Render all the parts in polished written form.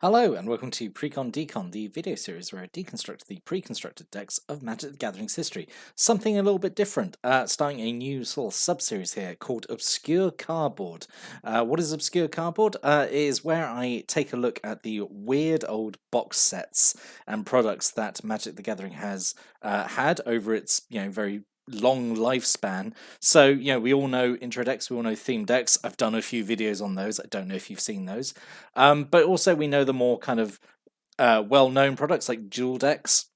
Hello and welcome to Precon Decon, the video series where I deconstruct the pre-constructed decks of Magic the Gathering's history. Something a little bit different, starting a new sort of sub-series here called Obscure Cardboard. What is Obscure Cardboard? It is where I take a look at the weird old box sets and products that Magic the Gathering has had over its very long lifespan. So, we all know intro decks, we all know theme decks. I've done a few videos on those. I don't know if you've seen those. But also we know the more kind of well-known products like dual decks.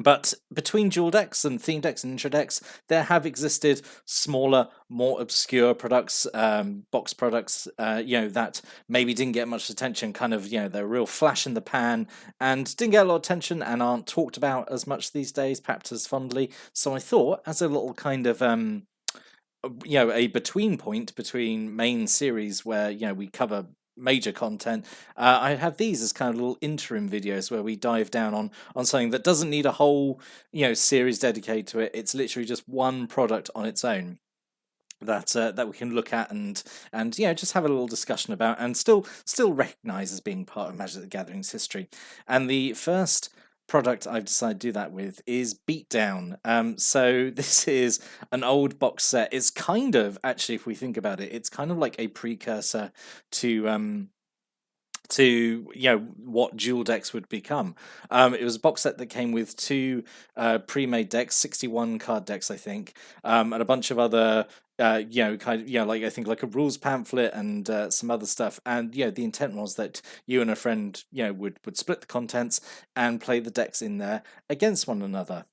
But between dual decks and theme decks and intro decks, there have existed smaller, more obscure products, box products, that maybe didn't get much attention. Kind of, they're a real flash in the pan and didn't get a lot of attention and aren't talked about as much these days, perhaps as fondly. So I thought, as a little kind of a between point between main series where we cover major content, I have these as kind of little interim videos where we dive down on something that doesn't need a whole series dedicated to it. It's literally just one product on its own that we can look at and just have a little discussion about and still recognize as being part of Magic the Gathering's history. And the first product I've decided to do that with is Beatdown. So this is an old box set. It's kind of, actually, if we think about it, it's kind of like a precursor to what dual decks would become. It was a box set that came with two pre-made decks, 61 card decks, I think, and a bunch of other like I think like a rules pamphlet and some other stuff. And the intent was that you and a friend would split the contents and play the decks in there against one another.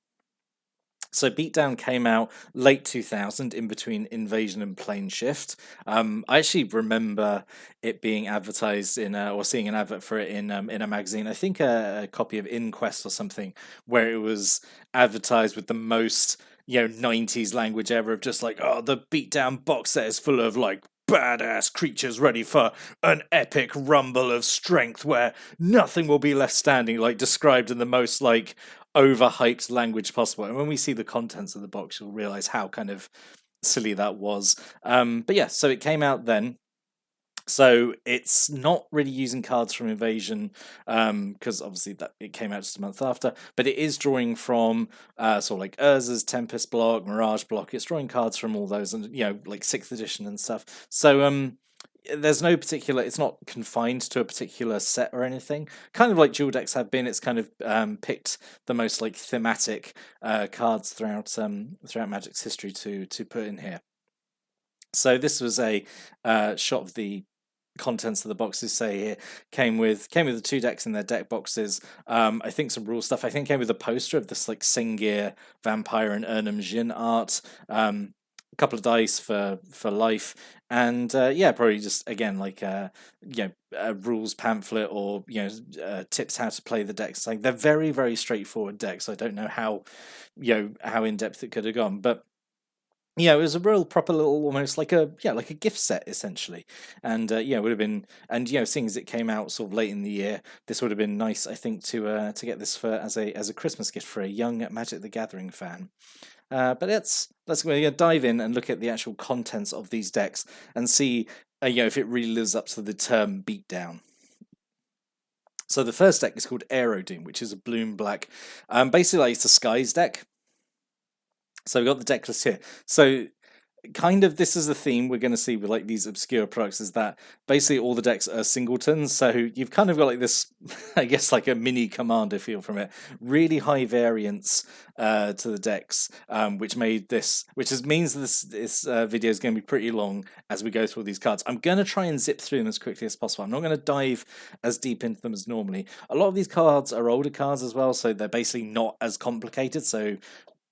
So Beatdown came out late 2000, in between Invasion and Plane Shift. I actually remember it being advertised in or seeing an advert for it in a magazine. I think a copy of Inquest or something, where it was advertised with the most 90s language ever of just like, oh, the Beatdown box set is full of like badass creatures ready for an epic rumble of strength where nothing will be left standing, like described in the most like overhyped language possible. And when we see the contents of the box, you'll realize how kind of silly that was. But yeah, so it came out then. So it's not really using cards from Invasion, because obviously that it came out just a month after, but it is drawing from sort of like Urza's Tempest block, Mirage block. It's drawing cards from all those, and like 6th edition and stuff. So there's no particular, it's not confined to a particular set or anything, kind of like dual decks have been. It's kind of picked the most like thematic cards throughout Magic's history to put in here. So this was a shot of the contents of the boxes. Say here came with the two decks in their deck boxes. I think some rule stuff. I think came with a poster of this like Singir Vampire and Urnam Jin art. A couple of dice for life, and probably just again like a rules pamphlet or tips how to play the decks. Like they're very, very straightforward decks. I don't know how how in depth it could have gone, but it was a real proper little, almost like a gift set essentially. And it would have been, and seeing as it came out sort of late in the year, this would have been nice, I think, to get this for as a Christmas gift for a young Magic the Gathering fan. But let's dive in and look at the actual contents of these decks and see if it really lives up to the term Beatdown. So the first deck is called Aerodoom, which is a blue and black, basically like it's a Skies deck. So we've got the deck list here. So kind of this is the theme we're going to see with like these obscure products, is that basically all the decks are singletons. So you've kind of got like this, I guess, like a mini commander feel from it. Really high variance to the decks, which means this video is going to be pretty long as we go through all these cards. I'm going to try and zip through them as quickly as possible. I'm not going to dive as deep into them as normally. A lot of these cards are older cards as well, so they're basically not as complicated. So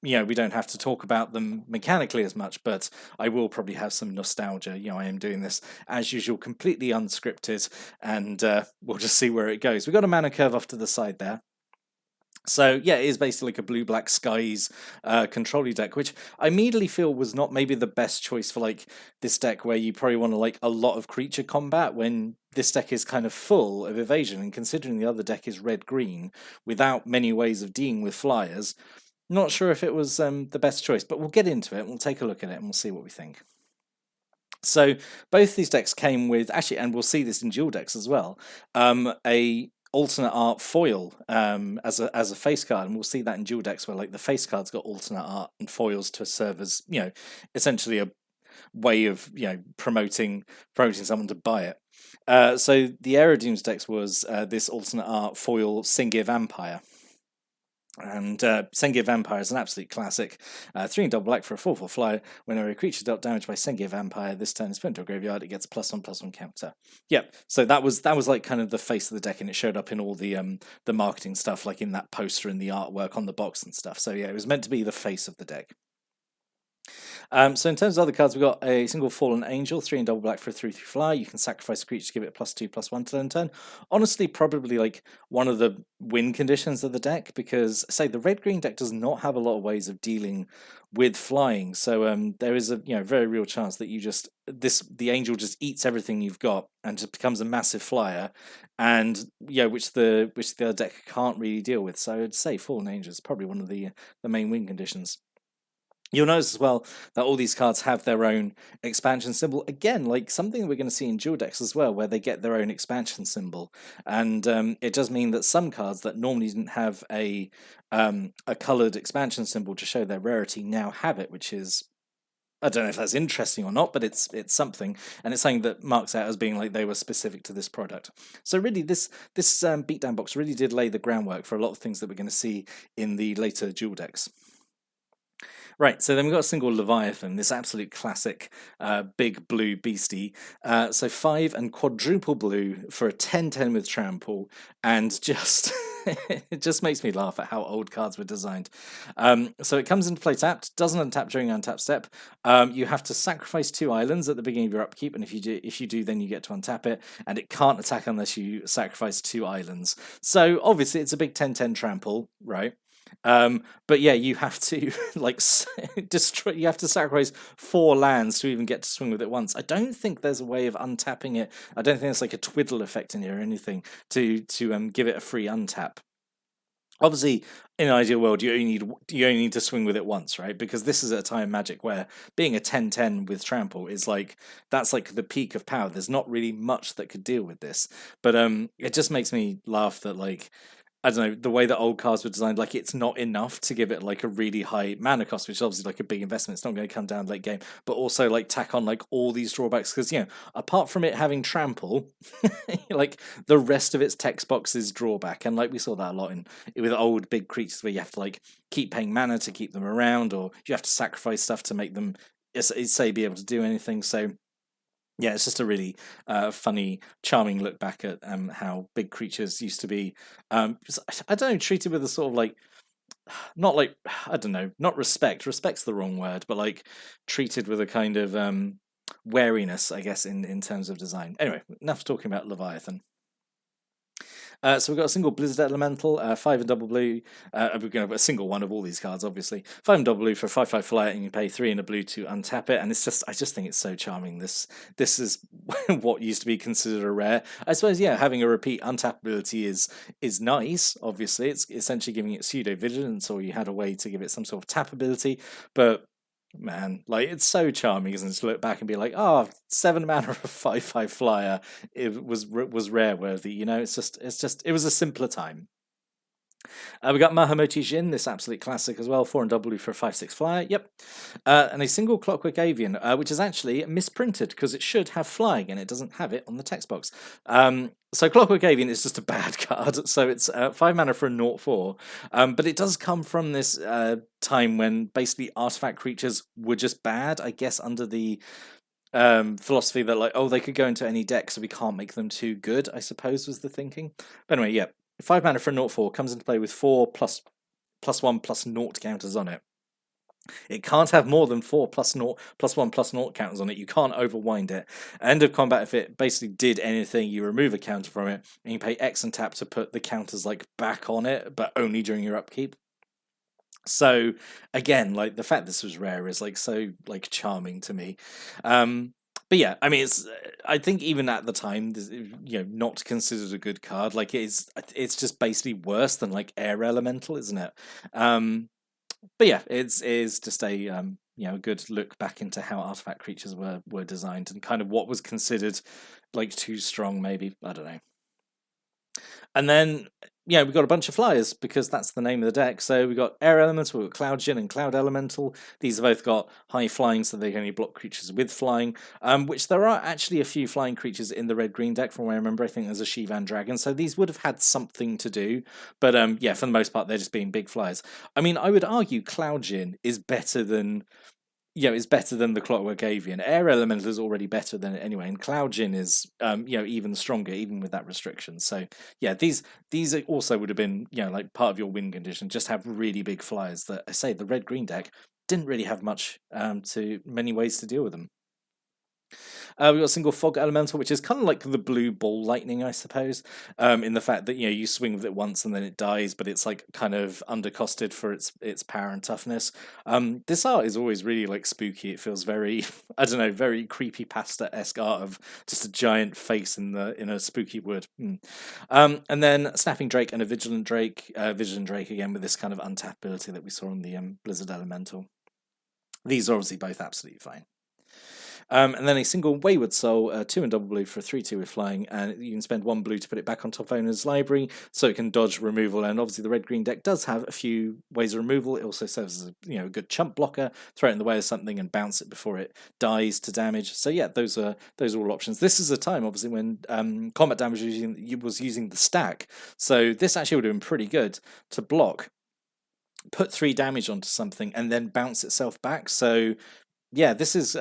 we don't have to talk about them mechanically as much, but I will probably have some nostalgia. I am doing this, as usual, completely unscripted, and we'll just see where it goes. We've got a mana curve off to the side there. So yeah, it is basically like a blue-black Skies control deck, which I immediately feel was not maybe the best choice for like this deck, where you probably want to like a lot of creature combat when this deck is kind of full of evasion, and considering the other deck is red-green without many ways of dealing with flyers. Not sure if it was the best choice, but we'll get into it and we'll take a look at it and we'll see what we think. So both these decks came with, actually, and we'll see this in dual decks as well, a alternate art foil as a face card, and we'll see that in dual decks where like the face card's got alternate art and foils to serve as, essentially a way of promoting someone to buy it. So the Aerodooms decks was this alternate art foil Sengir Vampire. And Sengir Vampire is an absolute classic. 3 and double black for a 4/4 flyer. Whenever a creature dealt damage by Sengir Vampire, this turn is put into a graveyard, it gets a +1/+1 counter. Yep. So that was like kind of the face of the deck, and it showed up in all the marketing stuff, like in that poster and the artwork on the box and stuff. So yeah, it was meant to be the face of the deck. So in terms of other cards, we've got a single Fallen Angel, 3 and double black for a 3/3 flyer. You can sacrifice a creature to give it a +2/+1 to end turn. Honestly, probably like one of the win conditions of the deck, because say the red-green deck does not have a lot of ways of dealing with flying. So there is a very real chance that the angel just eats everything you've got and just becomes a massive flyer, and which the other deck can't really deal with. So I'd say Fallen Angel is probably one of the main win conditions. You'll notice as well that all these cards have their own expansion symbol. Again, like something that we're going to see in dual decks as well, where they get their own expansion symbol. And it does mean that some cards that normally didn't have a coloured expansion symbol to show their rarity now have it, which is, I don't know if that's interesting or not, but it's something, and it's something that marks out as being like they were specific to this product. So really, this Beatdown box really did lay the groundwork for a lot of things that we're going to see in the later dual decks. Right, so then we've got a single Leviathan, this absolute classic big blue beastie. So 5 and quadruple blue for a 10/10 with trample, and just it just makes me laugh at how old cards were designed. So it comes into play tapped, doesn't untap during untap step. You have to sacrifice 2 islands at the beginning of your upkeep, and if you do, then you get to untap it, and it can't attack unless you sacrifice 2 islands. So obviously it's a big 10/10 trample, right? But yeah, you have to like destroy. You have to sacrifice 4 lands to even get to swing with it once. I don't think there's a way of untapping it. I don't think there's like a twiddle effect in here or anything to give it a free untap. Obviously, in an ideal world, you only need to swing with it once, right? Because this is a time in Magic where being a 10/10 with trample is like that's like the peak of power. There's not really much that could deal with this, but it just makes me laugh that like, I don't know, the way that old cards were designed, like it's not enough to give it like a really high mana cost, which is obviously like a big investment. It's not going to come down late game, but also like tack on like all these drawbacks because apart from it having trample, like the rest of its text box is drawback, and like we saw that a lot with old big creatures where you have to like keep paying mana to keep them around, or you have to sacrifice stuff to make them say be able to do anything. So yeah, it's just a really funny, charming look back at how big creatures used to be. I don't know, treated with a sort of like, not like, I don't know, not respect. Respect's the wrong word, but like treated with a kind of wariness, I guess, in terms of design. Anyway, enough talking about Leviathan. So we've got a single Blizzard Elemental, 5 and double blue. We're going to have a single one of all these cards, obviously. 5 and double blue for a 5/5 flyer, and you pay 3 and a blue to untap it. And I just think it's so charming. This is what used to be considered a rare. I suppose, yeah, having a repeat untap ability is nice. Obviously, it's essentially giving it pseudo vigilance, or you had a way to give it some sort of tap ability, but. Man, like it's so charming, isn't it, to look back and be like, 7 mana of a 5/5 flyer. It was rare worthy, It's just it was a simpler time. We got Mahamoti Jin, this absolute classic as well, 4 and W for a 5/6 flyer. Yep, and a single Clockwork Avian, which is actually misprinted because it should have flying and it doesn't have it on the text box. So Clockwork Avian is just a bad card. So it's 5 mana for a 0/4, but it does come from this time when basically artifact creatures were just bad, I guess, under the philosophy that like, they could go into any deck, so we can't make them too good, I suppose was the thinking. But anyway, yeah. 5 mana for a 0/4 comes into play with 4 +1/+0 counters on it. It can't have more than 4 +1/+0 counters on it. You can't overwind it. End of combat, if it basically did anything, you remove a counter from it, and you pay X and tap to put the counters like back on it, but only during your upkeep. So again, like the fact this was rare is like so like charming to me. But yeah, I mean, I think even at the time, not considered a good card. Like it's just basically worse than like Air Elemental, isn't it? But yeah, it's just a a good look back into how artifact creatures were designed and kind of what was considered like too strong, maybe. I don't know. And then, we've got a bunch of flyers because that's the name of the deck. So we've got Air Elemental, we've got Cloud Djinn and Cloud Elemental. These have both got high flying, so they can only block creatures with flying, which there are actually a few flying creatures in the red-green deck from what I remember. I think there's a Shivan Dragon, so these would have had something to do. But for the most part, they're just being big flyers. I mean, I would argue Cloud Djinn is better than is better than the Clockwork Avian. Air Elemental is already better than it anyway, and Cloud Djinn is, even stronger, even with that restriction. So, these also would have been, like part of your win condition. Just have really big flyers. That I say the red green deck didn't really have many ways to deal with them. We've got a single Fog Elemental, which is kind of like the blue ball lightning, I suppose, in the fact that you swing with it once and then it dies, but it's like kind of undercosted for its power and toughness. This art is always really like spooky. It feels very, I don't know, very creepy pasta-esque art of just a giant face in a spooky wood. And then Snapping Drake and a Vigilant Drake again with this kind of untapped ability that we saw on the Blizzard Elemental. These are obviously both absolutely fine. And then a single Wayward Soul, 2 and double blue for a 3/2 with flying, and you can spend 1 blue to put it back on top owner's library, so it can dodge removal. And obviously, the red-green deck does have a few ways of removal. It also serves as a good chump blocker. Throw it in the way of something and bounce it before it dies to damage. So those are all options. This is a time, obviously, when combat damage was using the stack. So this actually would have been pretty good to block, put 3 damage onto something, and then bounce itself back. So this is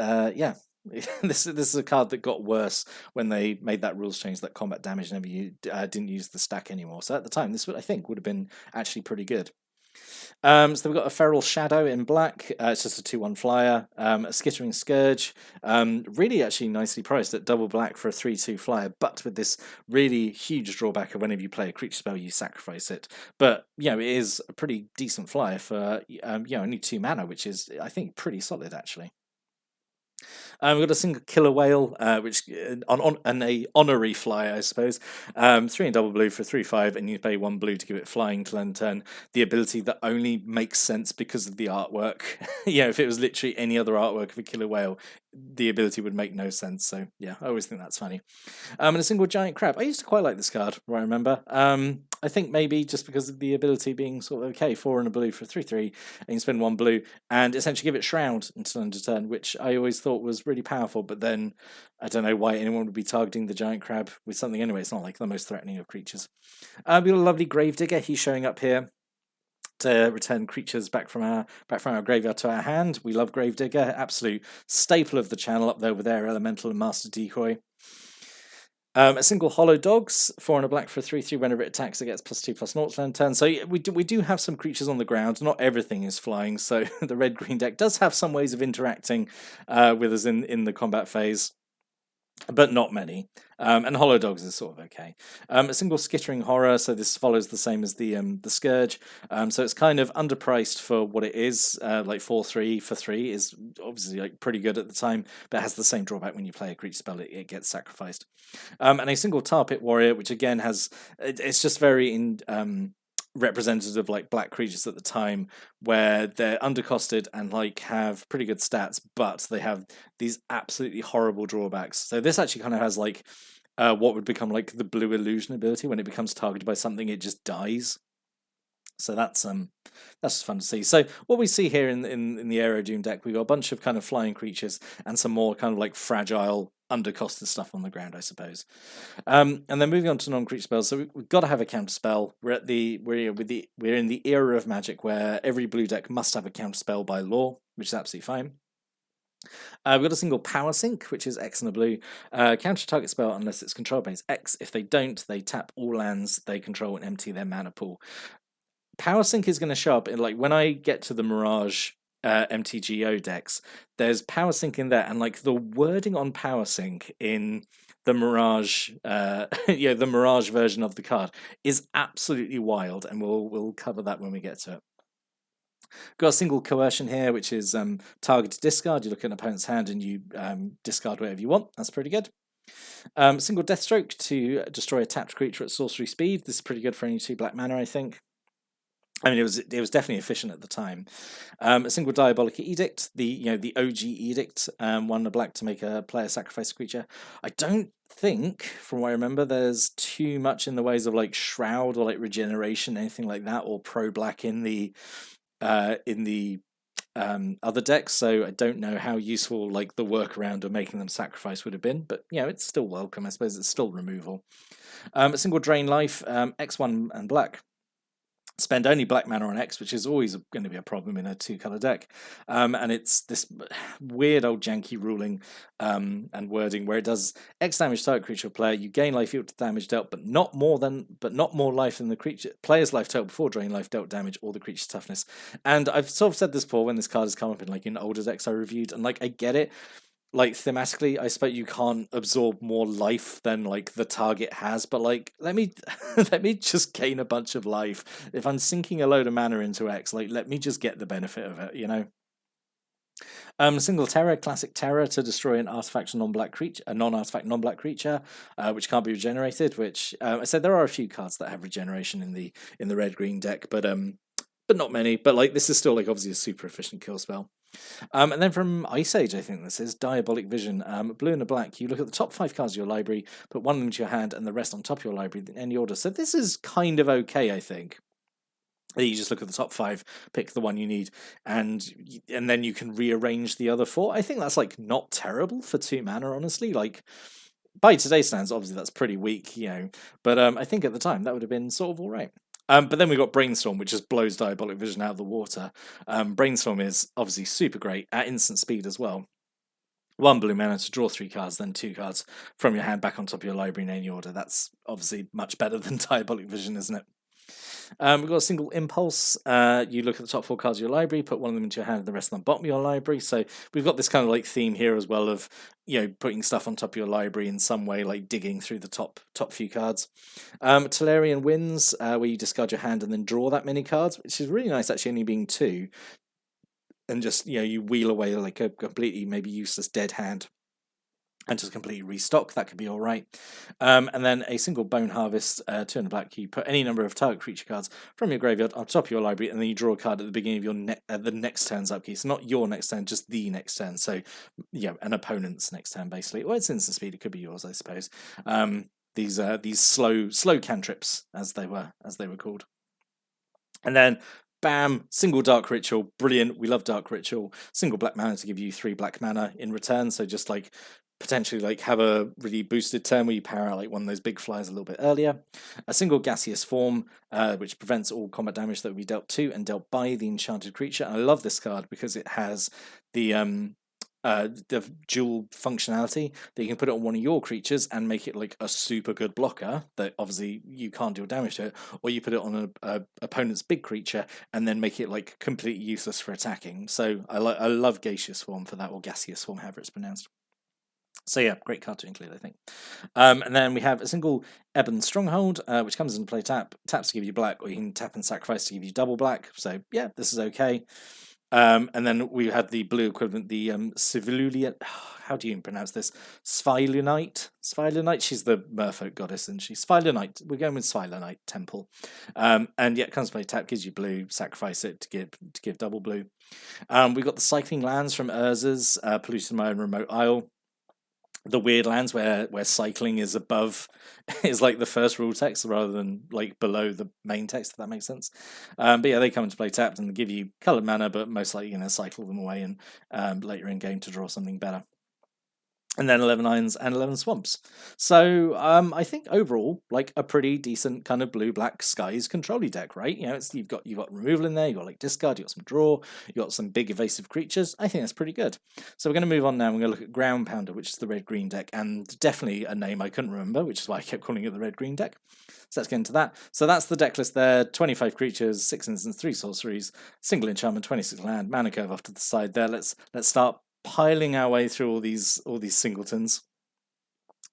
this is a card that got worse when they made that rules change that combat damage didn't use the stack anymore. So at the time, this I think would have been actually pretty good. So we've got a Feral Shadow in black. It's just a 2/1 flyer. A Skittering Scourge. Really actually nicely priced at double black for a 3/2 flyer, but with this really huge drawback of whenever you play a creature spell, you sacrifice it. But, it is a pretty decent flyer for, only 2 mana, which is, I think, pretty solid, actually. We've got a single Killer Whale, which on a honorary flyer, I suppose. 3 and double blue for 3/5, and you pay 1 blue to give it flying till end turn. The ability that only makes sense because of the artwork. If it was literally any other artwork of a Killer Whale, the ability would make no sense. So I always think that's funny. And a single Giant Crab. I used to quite like this card, where I remember. I think maybe just because of the ability being sort of okay, 4 and a blue for 3/3, and you spend 1 blue and essentially give it Shroud until end of turn, which I always thought was really powerful. But then I don't know why anyone would be targeting the Giant Crab with something anyway. It's not like the most threatening of creatures. We've got a lovely Gravedigger. He's showing up here to return creatures back from our graveyard to our hand. We love Gravedigger, absolute staple of the channel, up there with Air Elemental and Master Decoy. A single Hollow Dogs, 4 and a black for 3/3. Whenever it attacks, it gets +2/+0 for end turn. So we do have some creatures on the ground. Not everything is flying. So the red green deck does have some ways of interacting with us in the combat phase, but not many. And Hollow Dogs is sort of okay. A single Skittering Horror, so this follows the same as the Scourge. So it's kind of underpriced for what it is. Like 4/3 for 3 is obviously like pretty good at the time, but it has the same drawback when you play a creature spell, it gets sacrificed. And a single Tar Pit Warrior, which again it's just very representative of like black creatures at the time, where they're undercosted and like have pretty good stats, but they have these absolutely horrible drawbacks. So this actually kind of has like what would become like the Blue Illusion ability. When it becomes targeted by something, it just dies. So that's just fun to see. So what we see here in the Aerodoom deck, we've got a bunch of kind of flying creatures and some more kind of like fragile, undercosted stuff on the ground, I suppose. And then moving on to non-creature spells. So we've got to have a counter spell. We're in the era of Magic where every blue deck must have a counter spell by law, which is absolutely fine. We've got a single Power Sink, which is X and a blue. Counter target spell unless it's control base X. If they don't, they tap all lands they control and empty their mana pool. Power Sink is going to show up in like when I get to the Mirage MTGO decks. There's Power Sink in there, and like the wording on Power Sink in the Mirage, the Mirage version of the card is absolutely wild, and we'll cover that when we get to it. Got a single Coercion here, which is targeted discard. You look at an opponent's hand and you discard whatever you want. That's pretty good. Single Deathstroke to destroy a tapped creature at sorcery speed. This is pretty good for only 2 black mana, I think. I mean, it was definitely efficient at the time. A single Diabolic Edict, the OG Edict, 1 black to make a player sacrifice a creature. I don't think, from what I remember, there's too much in the ways of like Shroud or like Regeneration, anything like that, or pro black in the other decks. So I don't know how useful like the workaround of making them sacrifice would have been, but it's still welcome. I suppose it's still removal. A single Drain Life, X1 and black. Spend only black mana on X, which is always going to be a problem in a 2-color deck. And it's this weird old janky ruling and wording where it does X damage to target creature or player. You gain life equal to damage dealt, but not more life than the creature player's life total before drain life dealt damage or the creature's toughness. And I've sort of said this before when this card has come up in older decks I reviewed, and like I get it. Like thematically, I suppose you can't absorb more life than like the target has, but like let me let me just gain a bunch of life. If I'm sinking a load of mana into X, like let me just get the benefit of it. Single terror, classic terror to destroy an artifact non-black creature, a non-artifact non-black creature, which can't be regenerated. Which I said there are a few cards that have regeneration in the red-green deck, but not many. But like this is still like obviously a super efficient kill spell. And then from Ice Age, I think this is Diabolic Vision. Blue and a black. You look at the top 5 cards of your library, put one of them to your hand, and the rest on top of your library in any order. So this is kind of okay, I think. You just look at the top 5, pick the one you need, and then you can rearrange the other 4. I think that's like not terrible for 2 mana, honestly. Like by today's standards, obviously that's pretty weak, But I think at the time that would have been sort of all right. But then we've got Brainstorm, which just blows Diabolic Vision out of the water. Brainstorm is obviously super great at instant speed as well. 1 blue mana to draw 3 cards, then 2 cards from your hand back on top of your library in any order. That's obviously much better than Diabolic Vision, isn't it? We've got a single impulse. You look at the top 4 cards of your library, put one of them into your hand, and the rest on the bottom of your library. So we've got this kind of like theme here as well of putting stuff on top of your library in some way, like digging through the top few cards. Tolarian Winds, where you discard your hand and then draw that many cards, which is really nice, actually only being 2, and just you wheel away like a completely maybe useless dead hand and just completely restock. That could be all right. And then a single Bone Harvest, 2 and a black. You put any number of target creature cards from your graveyard on top of your library, and then you draw a card at the beginning of your the next turn's upkeep. So not your next turn, just the next turn. So an opponent's next turn basically. Well, it's instant speed. It could be yours, I suppose. These slow cantrips as they were called. And then bam, single Dark Ritual, brilliant. We love Dark Ritual. Single black mana to give you 3 black mana in return. So just like potentially like have a really boosted turn where you power out like one of those big flyers a little bit earlier. A single Gaseous Form, which prevents all combat damage that will be dealt to and dealt by the enchanted creature. And I love this card because it has the dual functionality that you can put it on one of your creatures and make it like a super good blocker that obviously you can't deal damage to it, or you put it on a opponent's big creature and then make it like completely useless for attacking. So I love Gaseous Form for that, or Gaseous Form, however it's pronounced. So yeah, great card to include, I think. And then we have a single Ebon Stronghold, which comes into play taps to give you black, or you can tap and sacrifice to give you double black. So yeah, this is okay. And then we have the blue equivalent, the Civilulia. How do you pronounce this? Sphailunite. She's the merfolk goddess, and she's Sphailunite. We're going with Sphailunite Temple. And yeah, it comes to play tap, gives you blue, sacrifice it to give double blue. We've got the Cycling Lands from Urza's Polluted My Own Remote Isle. The weird lands where cycling is above is like the first rule text rather than like below the main text, if that makes sense. But yeah, they come into play tapped and give you coloured mana, but most likely you're going to cycle them away and later in game to draw something better. And then 11 Irons and 11 Swamps. So I think overall, like a pretty decent kind of blue-black skies control-y deck, right? You've got removal in there, you've got like discard, you've got some draw, you've got some big evasive creatures. I think that's pretty good. So we're going to move on now. We're going to look at Ground Pounder, which is the red-green deck, and definitely a name I couldn't remember, which is why I kept calling it the red-green deck. So let's get into that. So that's the deck list there. 25 creatures, 6 instants, 3 sorceries, single enchantment, 26 land, mana curve off to the side there. Let's start piling our way through all these singletons.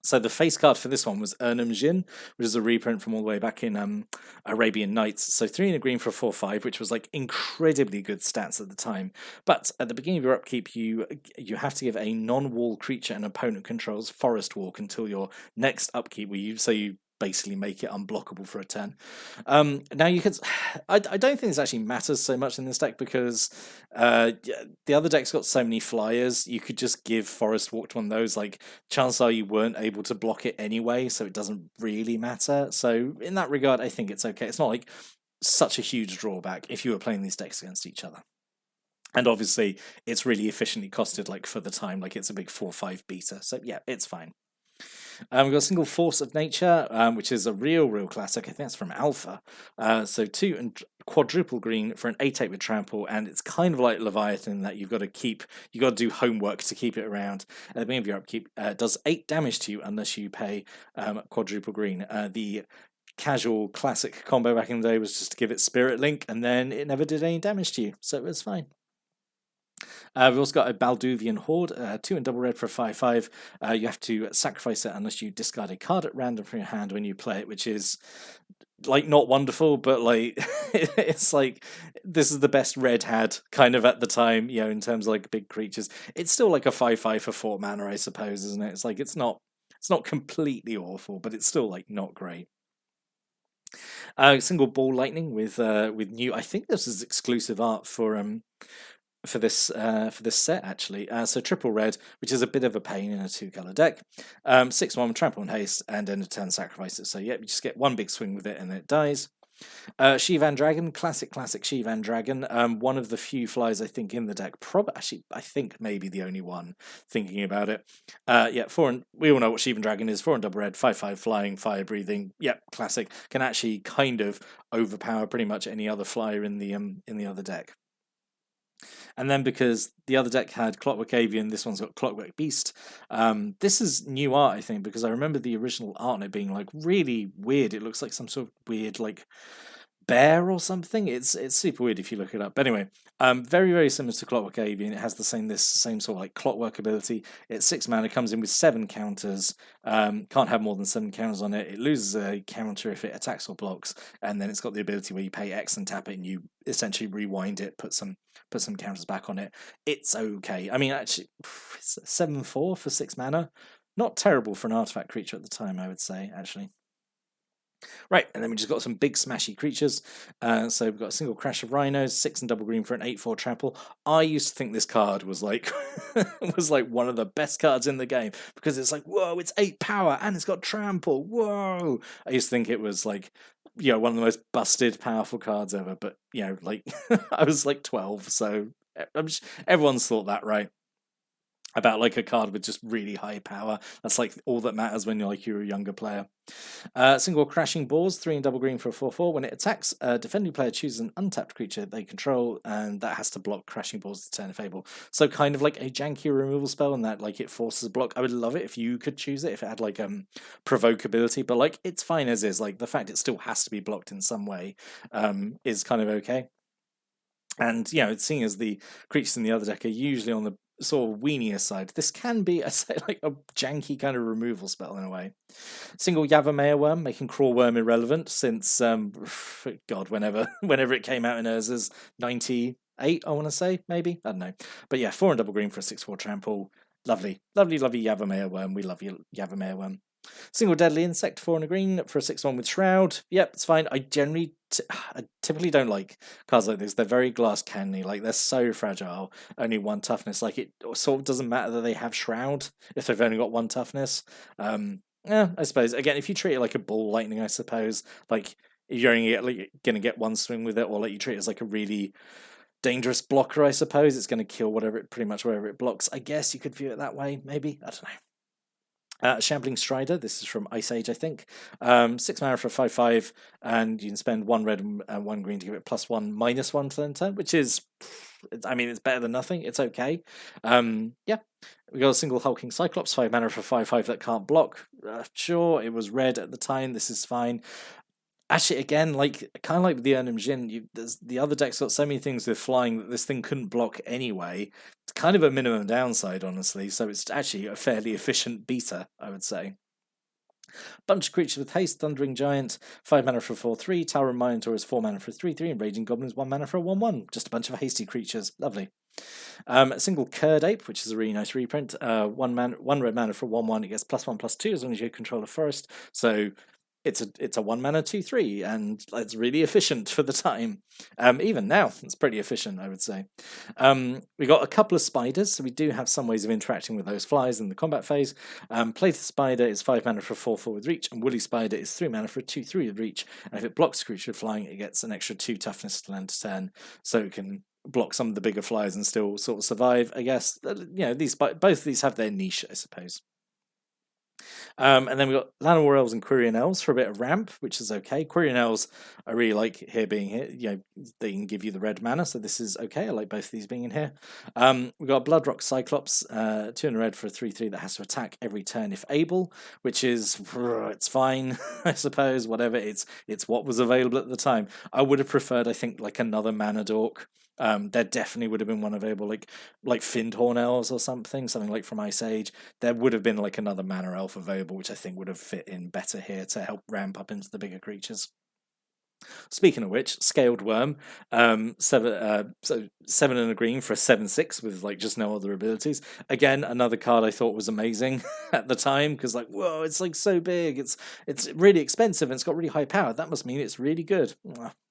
So the face card for this one was Urnam Jin, which is a reprint from all the way back in Arabian Nights. So 3 and a green for a 4/5, which was like incredibly good stats at the time. But at the beginning of your upkeep, you have to give a non-wall creature an opponent controls forest walk until your next upkeep, where you basically make it unblockable for a turn. Now you could, I don't think this actually matters so much in this deck because the other deck's got so many flyers. You could just give Forest Walk to one of those. Like, chances are you weren't able to block it anyway, so it doesn't really matter. So in that regard, I think it's okay. It's not like such a huge drawback if you were playing these decks against each other. And obviously, it's really efficiently costed, like, for the time. Like, it's a big 4/5 beta. So yeah, it's fine. We've got a single Force of Nature, which is a real classic. I think it's from Alpha. So 2 and quadruple green for an 8/8 with trample, and it's kind of like Leviathan that you've got to do homework to keep it around. At the beginning of your upkeep, it does 8 damage to you unless you pay quadruple green. The casual classic combo back in the day was just to give it Spirit Link, and then it never did any damage to you, so it was fine. We've also got a Balduvian Horde, 2 and double red for a 5/5. You have to sacrifice it unless you discard a card at random from your hand when you play it, which is like not wonderful, but like it's like this is the best red had kind of at the time, in terms of like big creatures. It's still like a 5/5 for 4 mana, I suppose, isn't it? It's like it's not completely awful, but it's still like not great. Single Ball Lightning with new. I think this is exclusive art for this set actually. So triple red, which is a bit of a pain in a 2-color deck. 6/1 trample and haste, and end of turn sacrifice it. So yeah, you just get one big swing with it and then it dies. Shivan Dragon, classic Shivan Dragon. One of the few flies I think in the deck. Actually, I think maybe the only one. Thinking about it, yeah. We all know what Shivan Dragon is. 4 and double red, 5/5 flying, fire breathing. Yep, classic. Can actually kind of overpower pretty much any other flyer in the other deck. And then because the other deck had Clockwork Avian, this one's got Clockwork Beast. This is new art, I think, because I remember the original art on it being like really weird. It looks like some sort of weird like bear or something. It's super weird if you look it up. But anyway, very similar to Clockwork Avian. It has the same sort of like clockwork ability. It's 6 mana, comes in with 7 counters. Can't have more than 7 counters on it. It loses a counter if it attacks or blocks, and then it's got the ability where you pay X and tap it, and you essentially rewind it, put some counters back on it. It's okay. I mean, actually, it's 7/4 for 6 mana. Not terrible for an artifact creature at the time, I would say, actually. Right, and then we just got some big smashy creatures. So we've got a single Crash of Rhinos, 6 and double green for an 8/4 trample. I used to think this card was like one of the best cards in the game because it's like, whoa, it's 8 power and it's got trample. Whoa! I used to think it was like, one of the most busted, powerful cards ever. But like I was like 12, so everyone's thought that, right? About like a card with just really high power. That's like all that matters when you're a younger player. Single Crashing Balls, 3 and double green for a 4/4. When it attacks, defending player chooses an untapped creature they control, and that has to block Crashing Balls to turn if able. So kind of like a janky removal spell, and that like it forces a block. I would love it if you could choose it, if it had like provoke ability, but like it's fine as is. Like the fact it still has to be blocked in some way is kind of okay. And seeing as the creatures in the other deck are usually on the sort of weenier side, this can be, I say, like a janky kind of removal spell in a way. Single Yavimaya Worm, making Crawl Worm irrelevant since God, whenever it came out in Urza's 98, I want to say, maybe, I don't know. But yeah, 4 and double green for a 6/4 trample. Lovely Yavimaya Worm. We love you, Yavimaya Worm. Single Deadly Insect, 4 and a green for a 6/1 with Shroud. Yep, it's fine. I typically don't like cards like this. They're very glass canny. Like, they're so fragile. Only 1 toughness. Like, it sort of doesn't matter that they have Shroud if they've only got 1 toughness. Yeah, I suppose. Again, if you treat it like a Ball Lightning, I suppose, like, you're only going to get 1 swing with it, or like you treat it as like a really dangerous blocker, I suppose. It's going to kill pretty much wherever it blocks. I guess you could view it that way, maybe. I don't know. Shambling Strider, this is from Ice Age, I think. 6 mana for a 5/5, and you can spend 1 red and 1 green to give it +1/-1 to the turn, which is, I mean, it's better than nothing. It's okay. Yeah. We got a single Hulking Cyclops, 5 mana for 5/5 that can't block. Sure, it was red at the time. This is fine. Actually, again, like kind of like with the Urnum Jin, the other deck's got so many things with flying that this thing couldn't block anyway. It's kind of a minimum downside, honestly. So it's actually a fairly efficient beta, I would say. Bunch of creatures with haste: Thundering Giant, 5 mana for a 4/3. Tower of Minotaur is 4 mana for a 3/3, and Raging Goblins 1 mana for a 1/1. Just a bunch of hasty creatures. Lovely. A single Curd Ape, which is a really nice reprint. 1 red mana for 1/1. It gets +1/+2 as long as you control a forest. So it's a 1 mana 2/3, and it's really efficient for the time. Even now, it's pretty efficient, I would say. We got a couple of spiders, so we do have some ways of interacting with those flies in the combat phase. Playthrough Spider is 5 mana for a 4/4 with reach, and Woolly Spider is 3 mana for a 2/3 with reach. And if it blocks a creature flying, it gets an extra 2 toughness to land to turn, so it can block some of the bigger flies and still sort of survive. I guess both of these have their niche, I suppose. And then we've got Llanowar Elves and Quirion Elves for a bit of ramp, which is okay. Quirion Elves, I really like here being here. They can give you the red mana, so this is okay. I like both of these being in here. We've got Bloodrock Cyclops, 2 in red for a 3/3 that has to attack every turn if able, which is, it's fine, I suppose, whatever. It's what was available at the time. I would have preferred, I think, like another mana dork. There definitely would have been one available, like Findhorn Elves or something like from Ice Age. There would have been like another mana elf available, which I think would have fit in better here to help ramp up into the bigger creatures. Speaking of which, Scaled Worm, 7 and a green for a 7/6 with like just no other abilities. Again, another card I thought was amazing at the time, because like, whoa, it's like so big, it's really expensive, and it's got really high power. That must mean it's really good.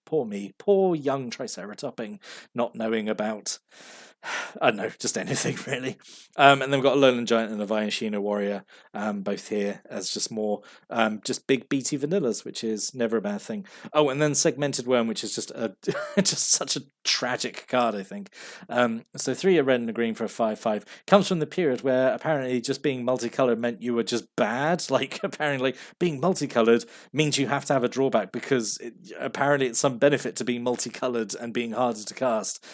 Poor me, poor young Triceratopping, not knowing about, I don't know, just anything really. And then we've got a Lowland Giant and a Viashino Warrior, both here as just more just big beaty vanillas, which is never a bad thing. Oh, and then Segmented Worm, which is just just such a tragic card, I think. So 3 a red and a green for a 5/5 comes from the period where apparently just being multicolored meant you were just bad. Like apparently being multicolored means you have to have a drawback, because apparently it's some benefit to being multicolored and being harder to cast.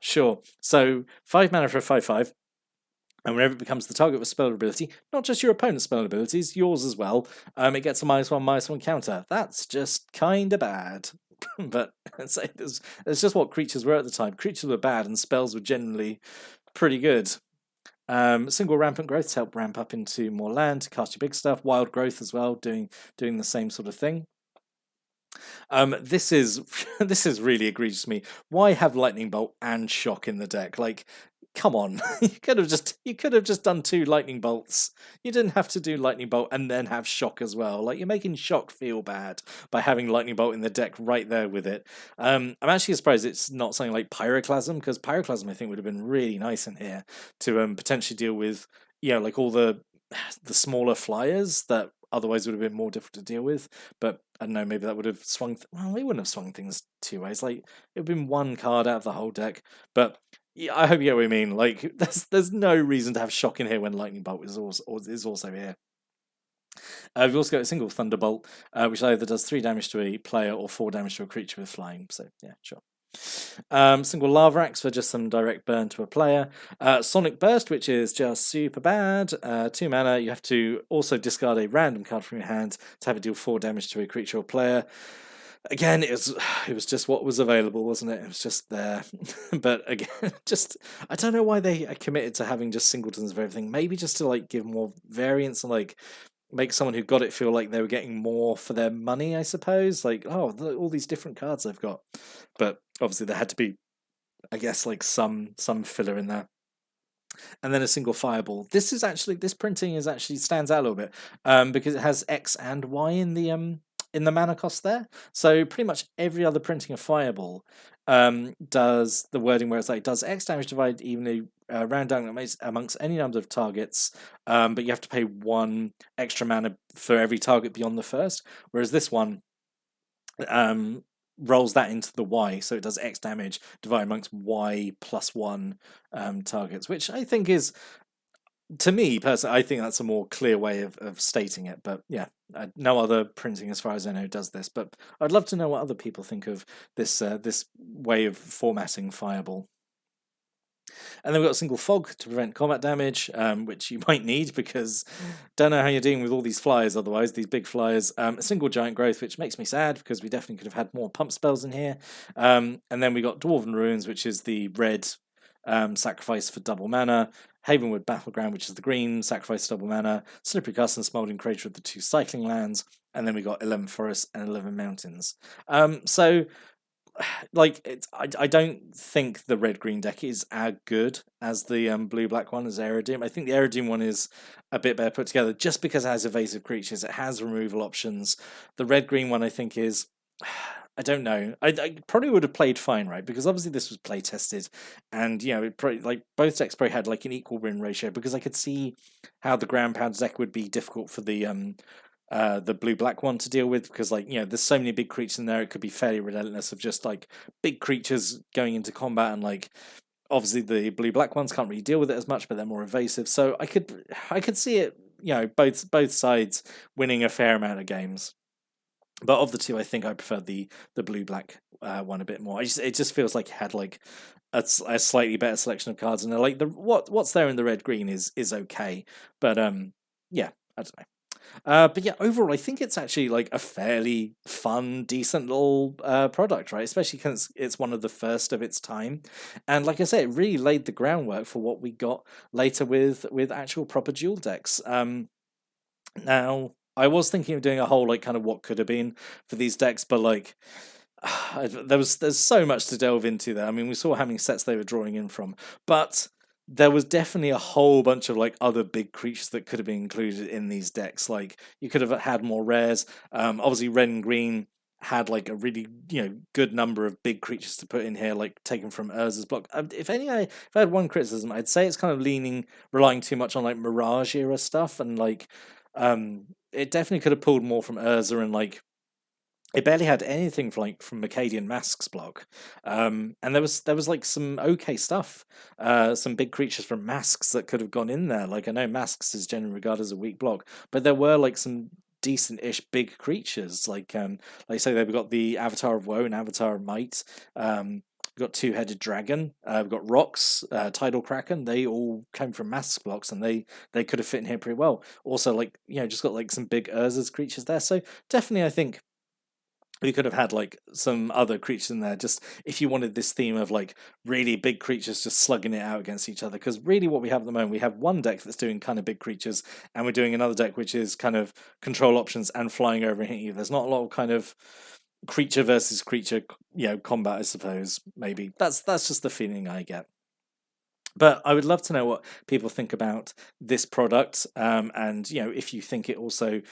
Sure. So 5 mana for a 5/5. And whenever it becomes the target with spell ability, not just your opponent's spell abilities, yours as well, it gets a -1/-1 counter. That's just kind of bad. But it's just what creatures were at the time. Creatures were bad, and spells were generally pretty good. Single Rampant Growth to help ramp up into more land, to cast your big stuff. Wild Growth as well, doing the same sort of thing. This is really egregious to me. Why have Lightning Bolt and Shock in the deck? Like, come on, you could have just done 2 Lightning Bolts. You didn't have to do Lightning Bolt and then have Shock as well. Like, you're making Shock feel bad by having Lightning Bolt in the deck right there with it. I'm actually surprised it's not something like Pyroclasm, because Pyroclasm I think would have been really nice in here to potentially deal with like all the smaller flyers that otherwise would have been more difficult to deal with. But I don't know, maybe that would have swung. Well, it wouldn't have swung things 2 ways. Like, it would have been 1 card out of the whole deck. But yeah, I hope you get what I mean. Like, there's no reason to have Shock in here when Lightning Bolt is also here. We've also got a single Thunderbolt, which either does 3 damage to a player or 4 damage to a creature with flying. So yeah, sure. Single Lava Axe for just some direct burn to a player. Sonic Burst, which is just super bad. 2 mana. You have to also discard a random card from your hand to have it deal 4 damage to a creature or player. Again, it was just what was available, wasn't it? It was just there. But again, just I don't know why they are committed to having just singletons of everything. Maybe just to like give more variance and like make someone who got it feel like they were getting more for their money, I suppose. Like, oh, all these different cards I've got. But obviously there had to be, I guess, like some filler in there. And then a single Fireball. This printing stands out a little bit, because it has X and Y in the mana cost there. So pretty much every other printing of Fireball does the wording where it's like, does X damage divided evenly, round down amongst any number of targets, but you have to pay 1 extra mana for every target beyond the first. Whereas this one rolls that into the Y, so it does X damage divided amongst Y +1 targets, which I think is, to me personally, I think that's a more clear way of stating it. But yeah, no other printing, as far as I know, does this. But I'd love to know what other people think of this way of formatting Fireball. And then we've got a single Fog to prevent combat damage, which you might need, because don't know how you're dealing with all these flyers otherwise, these big flyers. A single Giant Growth, which makes me sad, because we definitely could have had more pump spells in here. And then we got Dwarven Ruins, which is the red sacrifice for double mana. Havenwood Battleground, which is the green sacrifice double mana. Slippery Cast and Smouldering Crater with the 2 cycling lands. And then we got 11 Forests and 11 Mountains. So like I don't think the red green deck is as good as the blue black one as Aerodoom. I think the Aerodoom one is a bit better put together just because it has evasive creatures, it has removal options. The red green one I think is I don't know. I probably would have played fine, right? Because obviously this was play tested, and it probably, like both decks probably had like an equal win ratio. Because I could see how the ground pound deck would be difficult for the blue black one to deal with, because like there's so many big creatures in there. It could be fairly relentless of just like big creatures going into combat, and like obviously the blue black ones can't really deal with it as much, but they're more evasive. So I could see it, both sides winning a fair amount of games. But of the two, I think I prefer the blue black one a bit more. It just feels like it had like a slightly better selection of cards, and like what's there in the red green is okay, but yeah, I don't know. But yeah, overall, I think it's actually like a fairly fun, decent little product, right? Especially because it's one of the first of its time, and like I say, it really laid the groundwork for what we got later with actual proper dual decks. Now, I was thinking of doing a whole like kind of what could have been for these decks, but like there's so much to delve into there. I mean, we saw how many sets they were drawing in from, but there was definitely a whole bunch of like other big creatures that could have been included in these decks. Like you could have had more rares. Obviously, red and green had like a really good number of big creatures to put in here, like taken from Urza's block. If I had one criticism, I'd say it's kind of relying too much on like Mirage era stuff, and like it definitely could have pulled more from Urza, and like it barely had anything from Macadian Masks block, and there was like some okay stuff, some big creatures from Masks that could have gone in there. Like I know Masks is generally regarded as a weak block, but there were like some decent-ish big creatures. Like say they've got the Avatar of Woe and Avatar of Might. We've got Two-Headed Dragon. We've got Rocks, Tidal Kraken. They all came from Mask blocks, and they could have fit in here pretty well. Also, like just got like some big Urza's creatures there. So definitely, I think we could have had like some other creatures in there, just if you wanted this theme of like really big creatures just slugging it out against each other. Because really what we have at the moment, we have one deck that's doing kind of big creatures, and we're doing another deck which is kind of control options and flying over and hitting you. There's not a lot of kind of creature versus creature combat, I suppose. Maybe that's just the feeling I get. But I would love to know what people think about this product, and if you think it also,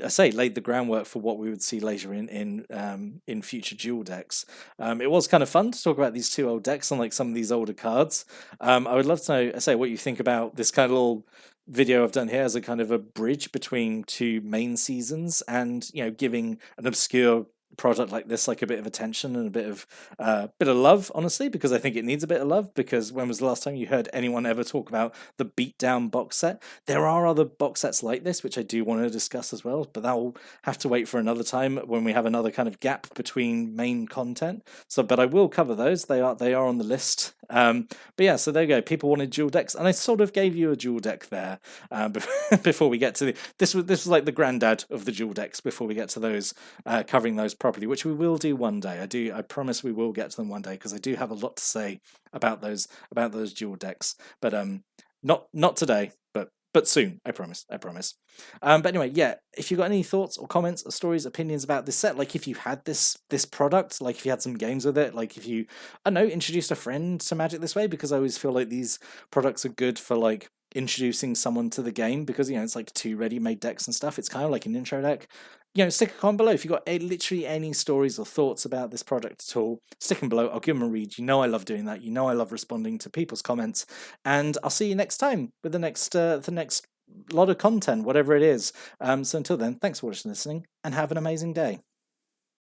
I say, laid the groundwork for what we would see later in future dual decks. It was kind of fun to talk about these two old decks and like some of these older cards. I would love to know, I say, what you think about this kind of little video I've done here as a kind of a bridge between two main seasons, and giving an obscure product like this like a bit of attention and a bit of love, honestly, because I think it needs a bit of love. Because when was the last time you heard anyone ever talk about the Beatdown box set? There are other box sets like this which I do want to discuss as well, but that will have to wait for another time when we have another kind of gap between main content. So but I will cover those. They are on the list. But yeah, so there you go. People wanted dual decks, and I sort of gave you a dual deck there before we get to this was like the granddad of the dual decks before we get to those, covering those properly, which we will do one day. I promise we will get to them one day, because I do have a lot to say about those dual decks. But not today, but soon. I promise. But anyway, yeah. If you've got any thoughts or comments or stories, opinions about this set, like if you had this product, like if you had some games with it, like if you, I don't know, introduced a friend to Magic this way, because I always feel like these products are good for like introducing someone to the game, because it's like two ready-made decks and stuff. It's kind of like an intro deck. Stick a comment below if you've got literally any stories or thoughts about this product at all. Stick them below. I'll give them a read. I love doing that. I love responding to people's comments. And I'll see you next time with the next lot of content, whatever it is. So until then, thanks for watching and listening, and have an amazing day.